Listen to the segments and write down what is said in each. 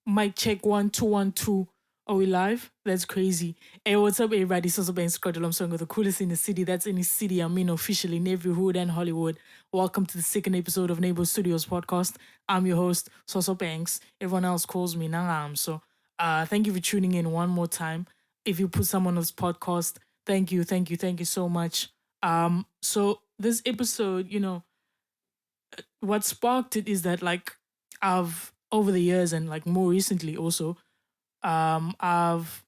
Mic check 1 2 1 2. Are we live? That's crazy. Hey, what's up, everybody? So Ben Scotland. I'm song with the coolest in the city. That's any city I'm in officially, neighborhood and Hollywood. Welcome to the second episode of Neighbor Studios podcast. I'm your host, Soso Banks. Everyone else calls me Nangam. So thank you for tuning in one more time. If you put someone on this podcast, thank you so much. So this episode, what sparked it is that like I've over the years and like more recently also, I've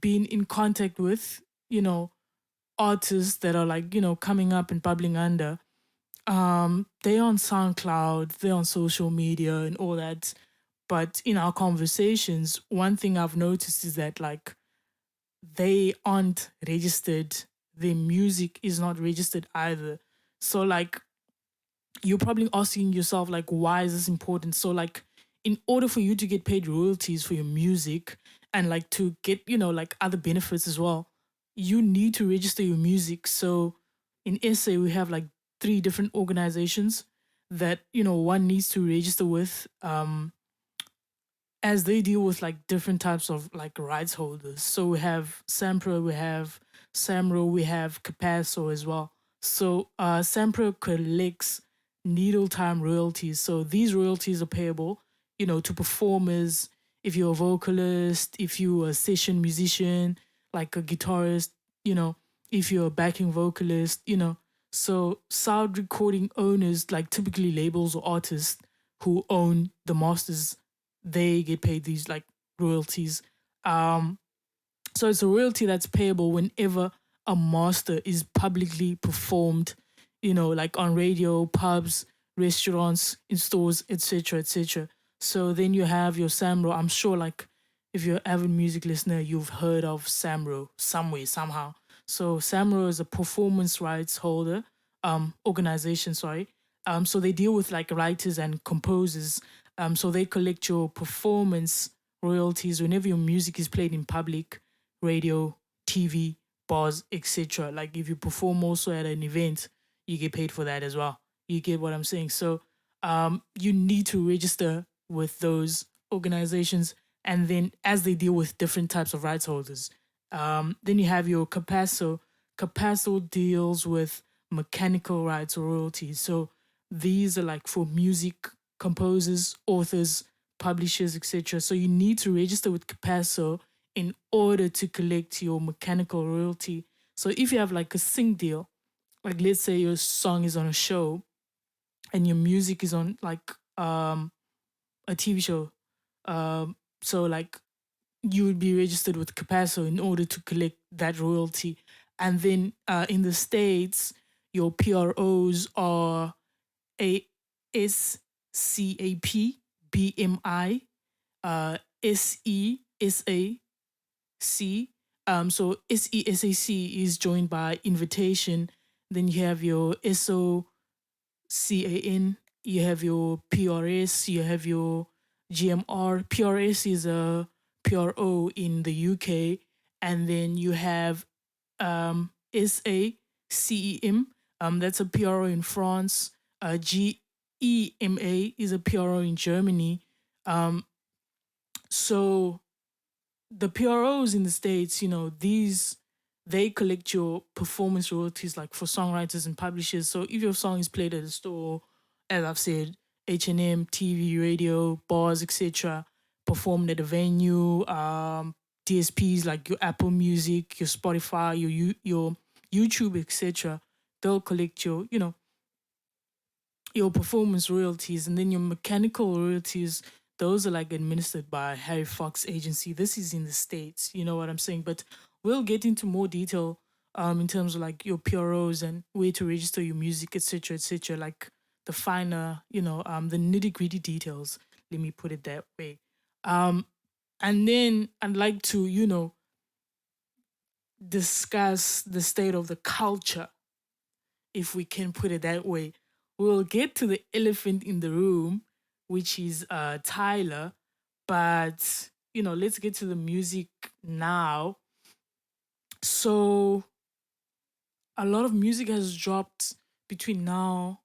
been in contact with, artists that are like, coming up and bubbling under. They're on SoundCloud, they're on social media and all that. But in our conversations, one thing I've noticed is that like they aren't registered. Their music is not registered either. So like you're probably asking yourself like why is this important? So like in order for you to get paid royalties for your music and like to get like other benefits as well, you need to register your music. So in SA we have like three different organizations that one needs to register with, as they deal with like different types of like rights holders. So we have Sampro, we have Samro, we have Capasso as well. So Sampro collects needle time royalties. So these royalties are payable, to performers. If you're a vocalist, if you're a session musician, like a guitarist, if you're a backing vocalist, So sound recording owners, like typically labels or artists who own the masters, they get paid these like royalties. Um, so it's a royalty that's payable whenever a master is publicly performed, like on radio, pubs, restaurants, in stores, etc., etc. So then you have your Samro. I'm sure, like, if you're an avid music listener, you've heard of Samro somewhere, somehow. So Samro is a performance rights holder, organization, sorry. So they deal with like writers and composers. So they collect your performance royalties whenever your music is played in public, radio, TV, bars, etc. Like if you perform also at an event, you get paid for that as well. You get what I'm saying? So you need to register with those organizations, and then as they deal with different types of rights holders, then you have your Capasso. Capasso deals with mechanical rights royalties. So these are like for music composers, authors, publishers, etc. So you need to register with Capasso in order to collect your mechanical royalty. So if you have like a sync deal, like let's say your song is on a show and your music is on like a TV show, so like you would be registered with Capasso in order to collect that royalty. And then in the States, your PROs are ASCAP, BMI, SESAC. So SESAC is joined by invitation. Then you have your SOCAN, you have your PRS, you have your GMR. PRS is a PRO in the UK. And then you have SACEM, that's a PRO in France. GEMA is a PRO in Germany. So the PROs in the States, these they collect your performance royalties like for songwriters and publishers. So if your song is played at a store, as I've said, H&M, TV, radio, bars, etc., performed at a venue, DSPs like your Apple Music, your Spotify, your YouTube, etc., they'll collect your performance royalties, and then your mechanical royalties, those are like administered by Harry Fox agency. This is in the States, you know what I'm saying? But we'll get into more detail in terms of like your PROs and where to register your music, etc., like the finer, the nitty-gritty details. Let me put it that way. And then I'd like to, discuss the state of the culture, if we can put it that way. We'll get to the elephant in the room, which is Tyler. But, let's get to the music now. So, a lot of music has dropped between now,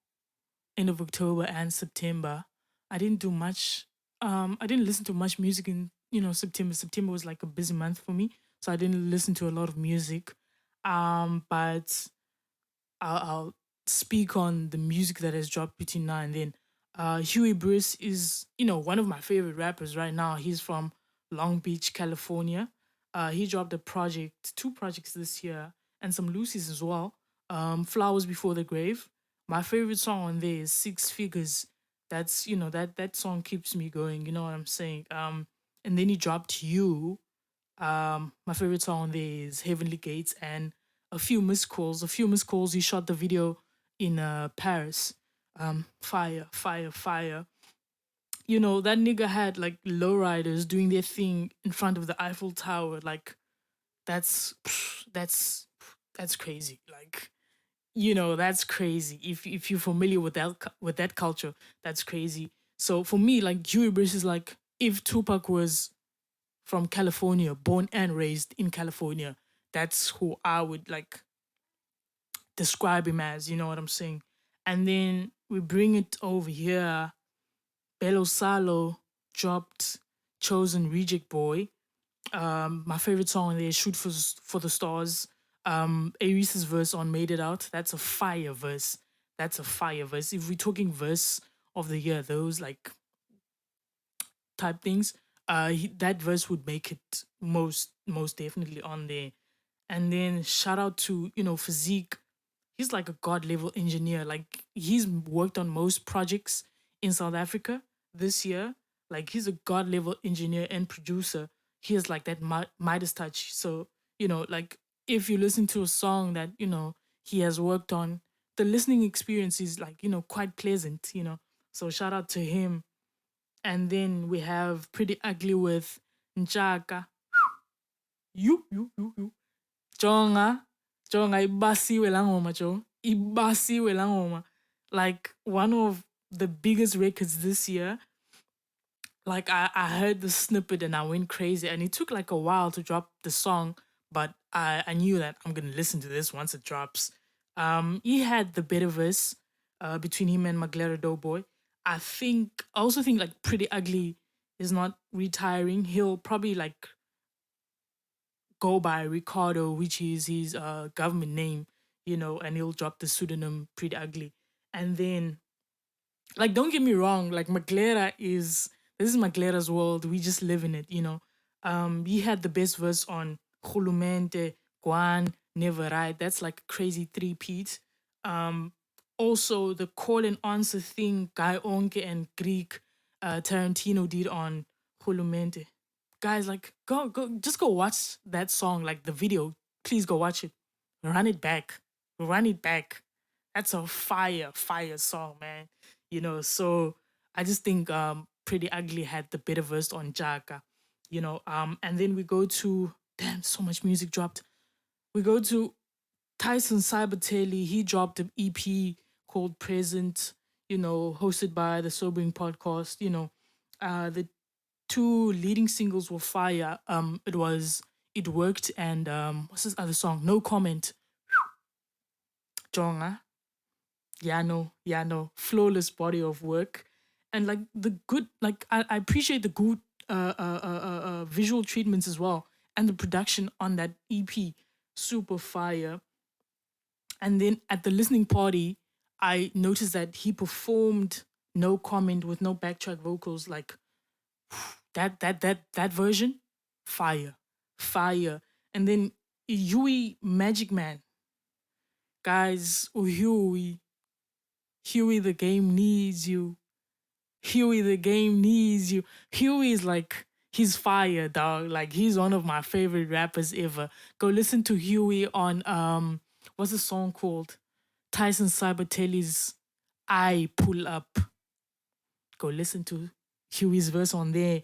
end of October, and September. I didn't do much I didn't listen to much music in September. September was like a busy month for me, so I didn't listen to a lot of music. But I'll speak on the music that has dropped between now and then. Huey Bruce is, one of my favorite rappers right now. He's from Long Beach, California. He dropped two projects this year, and some Lucy's as well. Flowers Before the Grave. My favorite song on there is Six Figures. That's, that song keeps me going. You know what I'm saying? And then he dropped You. My favorite song on there is Heavenly Gates and A Few Missed Calls. A Few Missed Calls. He shot the video in Paris. Fire, fire, fire. That nigga had like lowriders doing their thing in front of the Eiffel Tower. Like that's that's that's crazy. Like that's crazy. If you're familiar with that culture, that's crazy. So for me, like Huey Bruce is like if Tupac was from California, born and raised in California. That's who I would like describe him as, you know what I'm saying? And then we bring it over here. Belo Salo dropped Chosen Reject Boy. My favorite song there is Shoot for the Stars. Aris's verse on Made It Out. That's a fire verse. That's a fire verse. If we're talking verse of the year, those like type things, that verse would make it most definitely on there. And then shout out to Physique. He's like a god level engineer. Like he's worked on most projects in South Africa this year. Like he's a god level engineer and producer. He has like that Midas touch. So like if you listen to a song that he has worked on, the listening experience is like quite pleasant. So shout out to him. And then we have Pretty Ugly with Njaka. You. Jonga. Jonga ibasiwe la ngoma, jo. Ibasiwe la ngoma. Like one of the biggest records this year. Like I heard the snippet and I went crazy. And it took like a while to drop the song, but I knew that I'm gonna listen to this once it drops. He had the better verse between him and Maglera Doughboy. I also think like Pretty Ugly is not retiring. He'll probably like go by Ricardo, which is his government name, and he'll drop the pseudonym Pretty Ugly. And then, like, don't get me wrong, like this is Maglera's world. We just live in it. He had the best verse on Khulumente, Guan, Never Right. That's like a crazy three-peat. Also, the call and answer thing, Guy Onke and Greek Tarantino did on Khulumente. Guys, like, just go watch that song, like the video. Please go watch it. Run it back. Run it back. That's a fire song, man. So I just think Pretty Ugly had the better verse on Jaka. And then we go to damn, so much music dropped. We go to Tyson Cybertelly. He dropped an EP called Present, hosted by the Sobering Podcast. The two leading singles were fire. It was It Worked and what's this other song? No Comment. Jonga. Yeah, no. Flawless body of work. And like the good, like I appreciate the good visual treatments as well. And the production on that EP. Super fire. And then at the listening party, I noticed that he performed No Comment with no backtrack vocals. Like that version, fire. And then Huey Magic Man, guys. Huey, the game needs you. Huey, the game needs you. Huey is like, he's fire, dog. Like he's one of my favorite rappers ever. Go listen to Huey on what's the song called? Tyson Cybertelly's I Pull Up. Go listen to Huey's verse on there.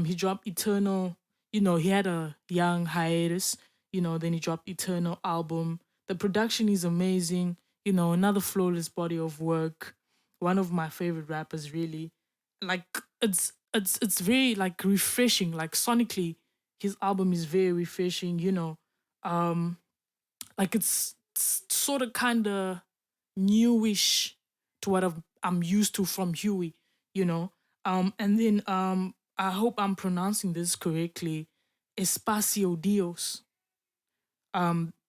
He dropped Eternal. He had a young hiatus. Then he dropped Eternal album. The production is amazing. Another flawless body of work. One of my favorite rappers, really. Like it's very like refreshing. Like sonically, his album is very refreshing. Like it's sort of kind of newish to what I'm used to from Huey. You know, And then I hope I'm pronouncing this correctly. Espacio Dios.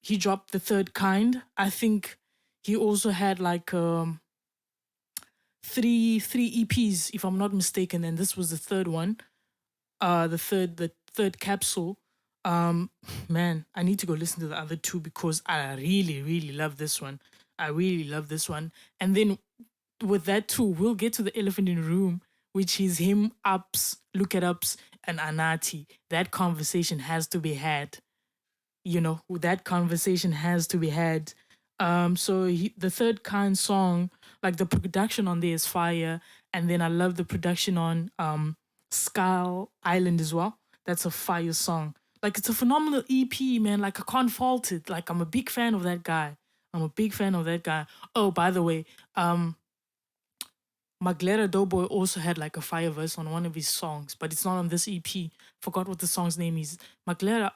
He dropped the third kind. I think he also had like three EPs, if I'm not mistaken, and this was the third one. The third capsule. Um, man, I need to go listen to the other two because I really, really love this one. I really love this one. And then with that too, we'll get to the elephant in the room, which is him, Ups, Look at Ups, and Anati. That conversation has to be had. That conversation has to be had. The third kind song, like the production on there is fire, and then I love the production on Skull Island as well. That's a fire song. Like it's a phenomenal EP, man. Like I can't fault it. Like I'm a big fan of that guy. I'm a big fan of that guy. Oh, by the way, Maglera Doughboy also had like a fire verse on one of his songs, but it's not on this EP. Forgot what the song's name is. Maglera,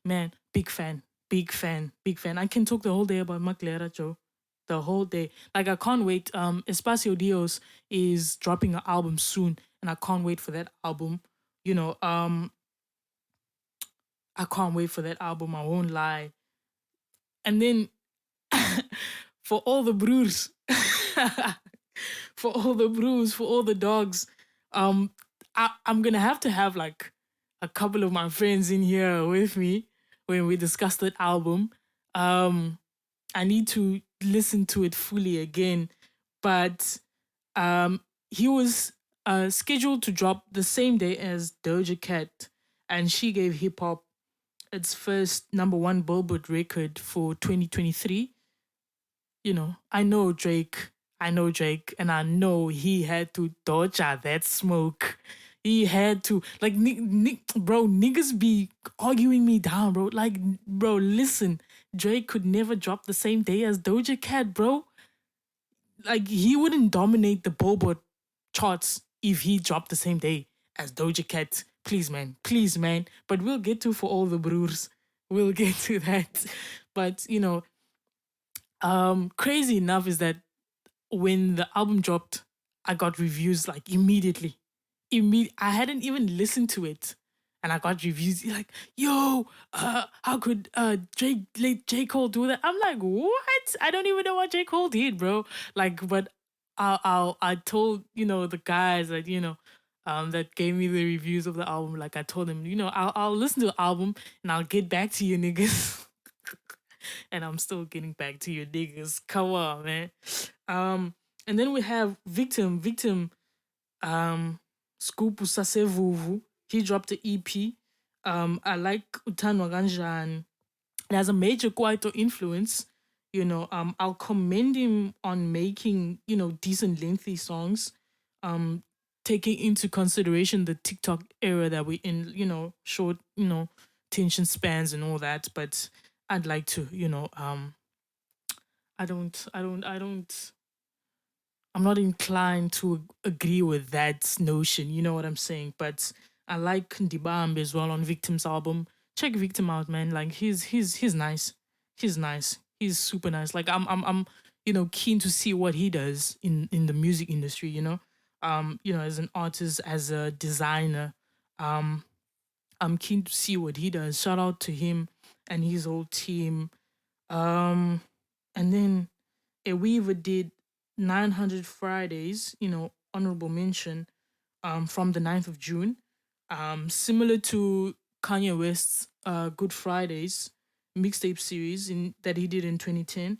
man, big fan, big fan, big fan. I can talk the whole day about Maglera, Joe. The whole day. Like I can't wait. Espacio Dios is dropping an album soon, and I can't wait for that album. You know, I can't wait for that album, I won't lie. And then for all the brews, for all the brews, for all the dogs, um, I'm gonna have to have like a couple of my friends in here with me when we discuss that album. Um, I need to listen to it fully again, but um, he was scheduled to drop the same day as Doja Cat, and she gave hip hop its first number one Billboard record for 2023. I know Drake, and I know he had to dodge out that smoke. He had to, like, bro, niggas be arguing me down, bro. Like, bro, listen, Drake could never drop the same day as Doja Cat, bro. Like, he wouldn't dominate the Billboard charts if he dropped the same day as Doja Cat. Please, man, please, man. But we'll get to for all the brews. We'll get to that. But, crazy enough is that when the album dropped, I got reviews like immediately. I hadn't even listened to it, and I got reviews like, "Yo, how could J Cole do that?" I'm like, "What? I don't even know what J Cole did, bro." Like, but I told the guys that that gave me the reviews of the album. Like, I told them, I'll listen to the album and I'll get back to you niggas. And I'm still getting back to you niggas. Come on, man. And then we have Victim, Scoop Sasevuvu. He dropped the EP. I like Utanwa Ganjan. It has a major Kwaito influence. I'll commend him on making, decent lengthy songs. Taking into consideration the TikTok era that we in, short, tension spans and all that. But I'd like to, I don't I'm not inclined to agree with that notion. You know what I'm saying? But I like Ndibambe as well on Victim's album. Check Victim out, man. Like he's nice. He's nice. He's super nice. Like I'm keen to see what he does in the music industry. As an artist, as a designer. Um, I'm keen to see what he does. Shout out to him and his whole team. Um, and then Weaver did 900 Fridays, honorable mention, from the 9th of June. Similar to Kanye West's Good Fridays mixtape series that he did in 2010.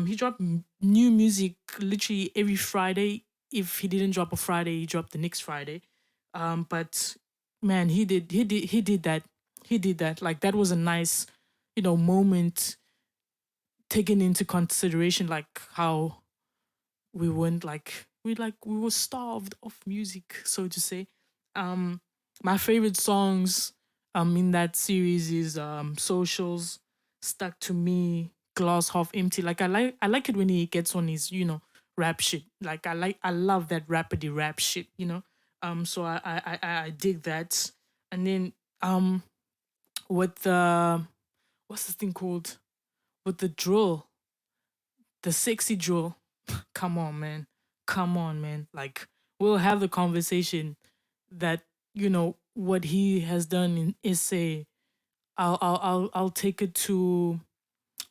He dropped new music literally every Friday. If he didn't drop a Friday, he dropped the next Friday. But man, he did that. He did that. Like that was a nice, moment taken into consideration, like how we weren't we were starved of music, so to say. My favorite songs in that series is Socials, Stuck to Me, Glass Half Empty. Like I like it when he gets on his, rap shit. Like I love that rapidy rap shit. So I dig that. And then with the what's this thing called? With the drill, the sexy drill. Come on, man. Come on, man. Like we'll have the conversation that what he has done in essay. I'll take it to,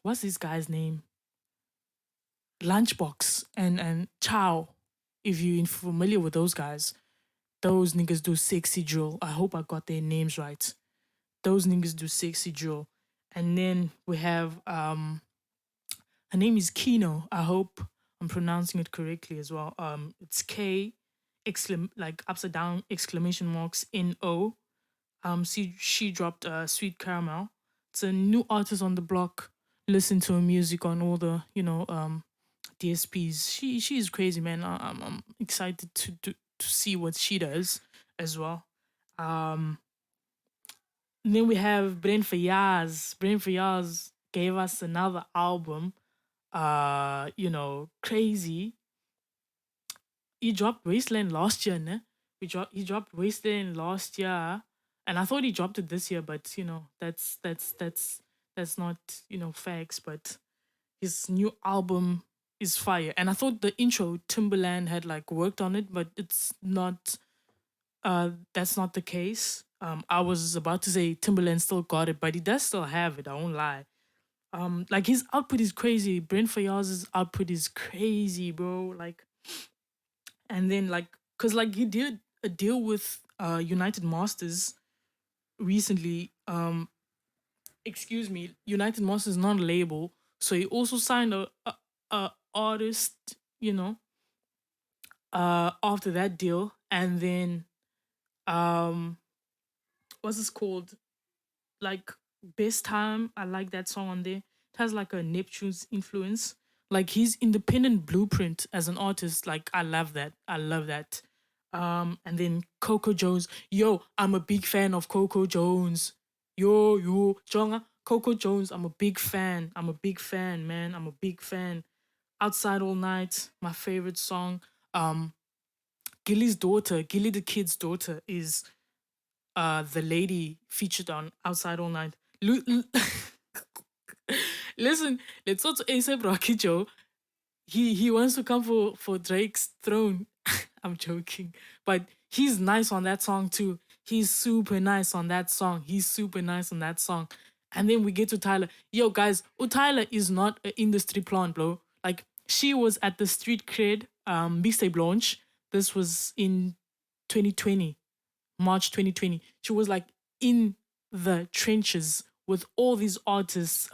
what's this guy's name? Lunchbox and Chow. If you're familiar with those guys, those niggas do sexy drill. I hope I got their names right. Those niggas do sexy drill. And then we have her name is Kino. I hope I'm pronouncing it correctly as well. It's K like upside down exclamation marks N-O. She dropped Sweet Caramel. It's a new artist on the block. Listen to her music on all the DSPs. She's crazy, man. I'm excited to see what she does as well. Um, and then we have Brain Fayaz. Brain Fayaz gave us another album. Crazy. He dropped Wasteland last year, ne? He dropped Wasteland last year, and I thought he dropped it this year, but that's not facts. But his new album is fire, and I thought the intro Timberland had like worked on it, but it's not. That's not the case. I was about to say Timberland still got it, but he does still have it. I won't lie. Like his output is crazy. Brent Fayaz's output is crazy, bro. Like, and then like, cause like he did a deal with United Masters recently. Excuse me, United Masters not a label, so he also signed a artist, you know, after that deal, and then um, what's this called? Like Best Time. I like that song on there. It has like a Neptune's influence. Like his independent blueprint as an artist. Like I love that. I love that. And then Coco Jones. Yo, I'm a big fan of Coco Jones. Yo, Jonga. Coco Jones. I'm a big fan. I'm a big fan, man. I'm a big fan. Outside All Night, my favorite song. Um, Gilly's daughter, Gilly the kid's daughter, is the lady featured on Outside All Night. Listen, let's talk to ASAP Rocky Joe. He wants to come for Drake's throne. I'm joking, but he's nice on that song too. He's super nice on that song. He's super nice on that song. And then we get to Tyler. Yo, guys, Tyler is not an industry plant, bro. Like she was at the Street Cred mixtape launch. This was in 2020. March 2020. She was like in the trenches with all these artists.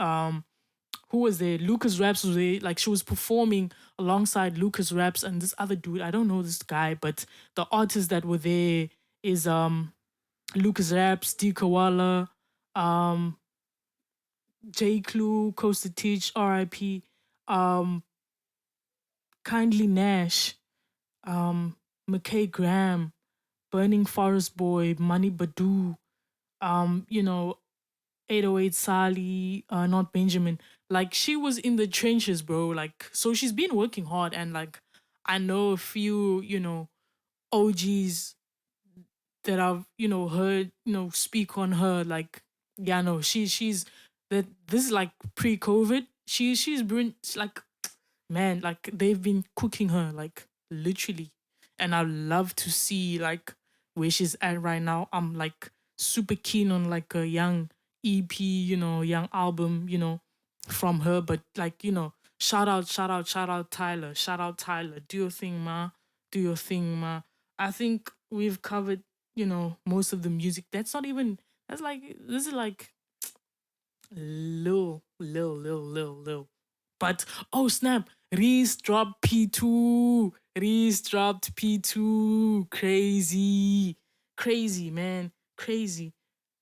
Who was there? Lucas Raps was there. Like she was performing alongside Lucas Raps and this other dude. I don't know this guy, but the artists that were there is Lucas Raps, D Koala, um, J Clue, Costa Teach, R.I.P. Kindly Nash, McKay Graham, Burning Forest Boy, Money Badu, 808 Sally, not Benjamin. Like she was in the trenches, bro. Like so she's been working hard and like I know a few, OGs that I've, heard, speak on her. Like, yeah, no, she's that this is like pre-COVID. She's been like man, like they've been cooking her like literally, and I love to see like where she's at right now. I'm like super keen on like a young EP, young album, from her. But like shout out Tyler, shout out Tyler. Do your thing, ma. Do your thing, ma. I think we've covered most of the music. That's not even. That's like this is like Lil. But oh snap, Reese dropped P2. Reese dropped P2. Crazy, man. Crazy.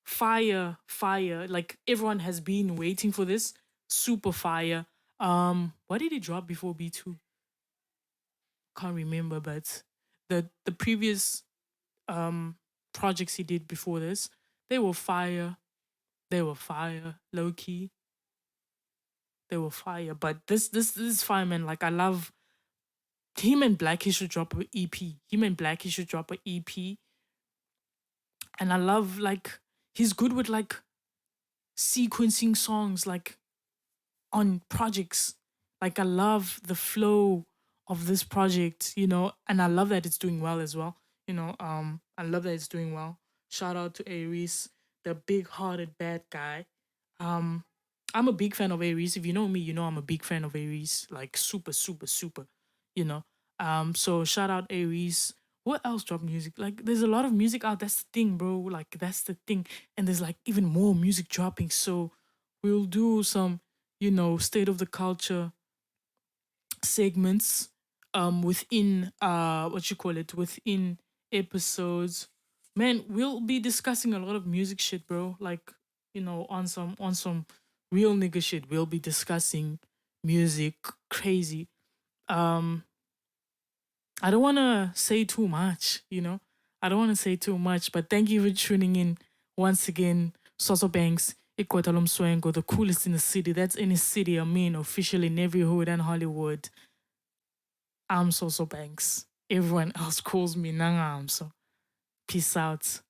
Fire. Like everyone has been waiting for this. Super fire. What did he drop before B2? Can't remember, but the previous projects he did before this, they were fire. They were fire, low key. They were fire. But this is fire, man. Like I love him and Black. He should drop an EP. Him and Black. He should drop an EP. And I love like he's good with like sequencing songs like on projects. Like I love the flow of this project, and I love that it's doing well as well. I love that it's doing well. Shout out to Aries, the big-hearted bad guy. Um, I'm a big fan of Aries. If you know me, you know I'm a big fan of Aries, like super, super, super. You know. So shout out Aries. What else drop music? Like there's a lot of music out. That's the thing, bro. Like that's the thing. And there's like even more music dropping. So we'll do some, state of the culture segments within what you call it, within episodes. Man, we'll be discussing a lot of music shit, bro. Like, on some real nigga shit. We'll be discussing music crazy. Um I don't wanna say too much, I don't wanna say too much, but thank you for tuning in once again. Soso Banks, Ikwatalum Swengo, the coolest in the city. That's in the city, I mean, officially in every hood and Hollywood. I'm Soso Banks. Everyone else calls me Nanga Amso. Peace out.